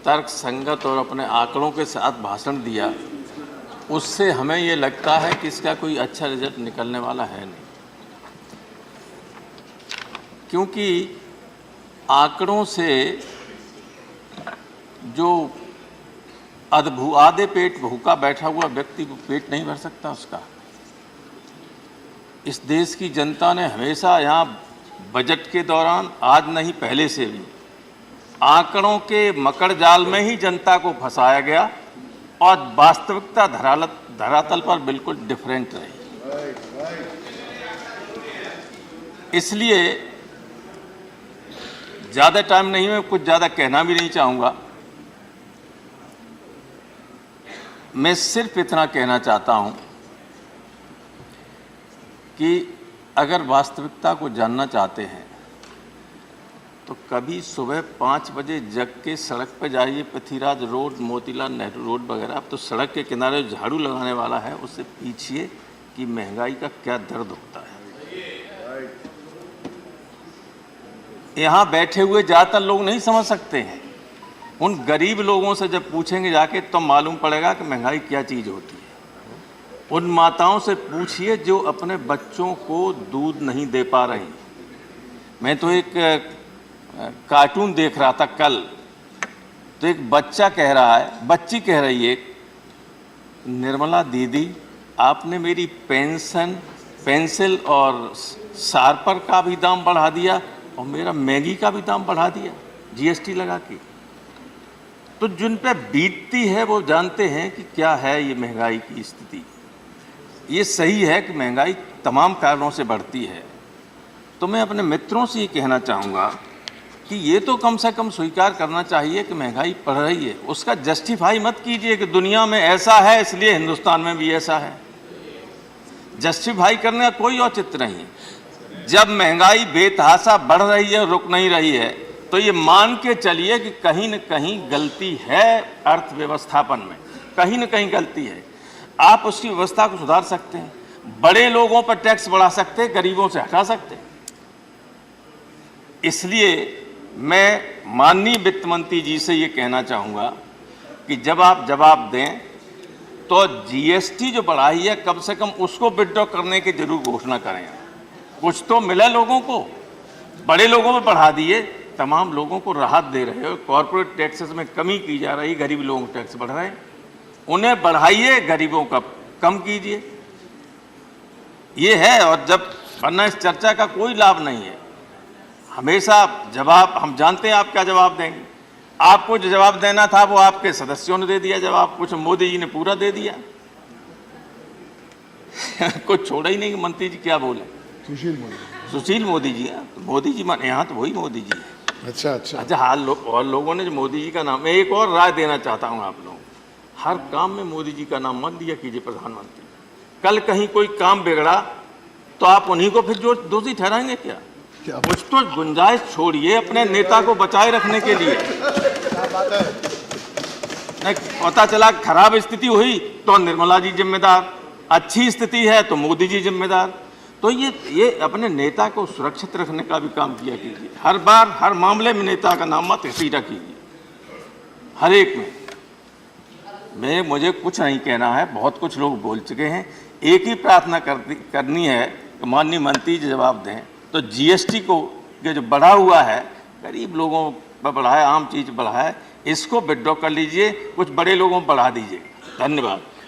तर्क संगत और अपने आंकड़ों के साथ भाषण दिया, उससे हमें ये लगता है कि इसका कोई अच्छा रिजल्ट निकलने वाला है नहीं, क्योंकि आंकड़ों से जो आधे पेट भूखा बैठा हुआ व्यक्ति को पेट नहीं भर सकता उसका। इस देश की जनता ने हमेशा यहाँ बजट के दौरान, आज नहीं पहले से भी, आंकड़ों के मकड़ जाल में ही जनता को फंसाया गया और वास्तविकता धरातल पर बिल्कुल डिफरेंट रही। इसलिए ज़्यादा टाइम नहीं, मैं कुछ ज़्यादा कहना भी नहीं चाहूँगा। मैं सिर्फ इतना कहना चाहता हूँ कि अगर वास्तविकता को जानना चाहते हैं तो कभी सुबह 5 बजे जग के सड़क पर जाइए, पृथ्वीराज रोड, मोतीलाल नेहरू रोड वगैरह। अब तो सड़क के किनारे झाड़ू लगाने वाला है, उससे पूछिए कि महंगाई का क्या दर्द होता है। यहाँ बैठे हुए ज़्यादातर लोग नहीं समझ सकते हैं। उन गरीब लोगों से जब पूछेंगे जाके तो मालूम पड़ेगा कि महंगाई क्या चीज़ होती है। उन माताओं से पूछिए जो अपने बच्चों को दूध नहीं दे पा रही। मैं तो एक कार्टून देख रहा था कल, तो एक बच्चा कह रहा है, बच्ची कह रही है, निर्मला दीदी आपने मेरी पेंसिल और शार्पनर का भी दाम बढ़ा दिया और मेरा मैगी का भी दाम बढ़ा दिया जीएसटी लगा के। तो जिन पे बीतती है वो जानते हैं कि क्या है ये महंगाई की स्थिति। ये सही है कि महंगाई तमाम कारणों से बढ़ती है। तो मैं अपने मित्रों से ये कहना चाहूँगा कि ये तो कम से कम स्वीकार करना चाहिए कि महंगाई बढ़ रही है। उसका जस्टिफाई मत कीजिए कि दुनिया में ऐसा है इसलिए हिंदुस्तान में भी ऐसा है। जस्टिफाई करने का कोई औचित्य नहीं है। जब महंगाई बेतहाशा बढ़ रही है, रुक नहीं रही है, तो ये मान के चलिए कि कहीं न कहीं गलती है अर्थव्यवस्थापन में, कहीं न कहीं गलती है। आप उसकी व्यवस्था को सुधार सकते हैं, बड़े लोगों पर टैक्स बढ़ा सकते हैं, गरीबों से हटा सकते हैं। इसलिए मैं माननीय वित्त मंत्री जी से ये कहना चाहूँगा कि जब आप जवाब दें तो जीएसटी जो बढ़ाई है कम से कम उसको विड्रॉ करने की जरूर घोषणा करें। कुछ तो मिला लोगों को, बड़े लोगों में बढ़ा दिए, तमाम लोगों को राहत दे रहे हो। कॉर्पोरेट टैक्सेस में कमी की जा रही, गरीब लोगों के टैक्स बढ़ रहे हैं, उन्हें बढ़ाइए, गरीबों का कम कीजिए। ये है। और जब वरना इस चर्चा का कोई लाभ नहीं है। हमेशा जवाब, हम जानते हैं आप क्या जवाब देंगे। आपको जो जवाब देना था वो आपके सदस्यों ने दे दिया जवाब, कुछ मोदी जी ने पूरा दे दिया। कुछ छोड़ा ही नहीं। मंत्री जी क्या बोले? सुशील मोदी जी। तो मोदी जी यहाँ तो वही मोदी जी है। अच्छा हाल और लोगों ने जो मोदी जी का नाम, मैं एक और राय देना चाहता हूँ आप लोगों, हर काम में मोदी जी का नाम मत लिया कीजिए प्रधानमंत्री। कल कहीं कोई काम बिगड़ा तो आप उन्हीं को फिर जो दोषी ठहराएंगे क्या? कुछ तो गुंजाइश छोड़िए अपने नेता को बचाए रखने के लिए। नहीं, पता चला खराब स्थिति हुई तो निर्मला जी जिम्मेदार, अच्छी स्थिति है तो मोदी जी जिम्मेदार। तो ये अपने नेता को सुरक्षित रखने का भी काम किया कीजिए। हर बार हर मामले में नेता का नाम मत घसीटा कीजिए, हर एक में। मुझे कुछ नहीं कहना है, बहुत कुछ लोग बोल चुके हैं। एक ही प्रार्थना करनी है कि माननीय मंत्री जी जवाब दें तो जीएसटी को जो बढ़ा हुआ है, गरीब लोगों पर बढ़ा है, आम चीज़ बढ़ा है, इसको विड्रॉ कर लीजिए, कुछ बड़े लोगों पर बढ़ा दीजिए। धन्यवाद।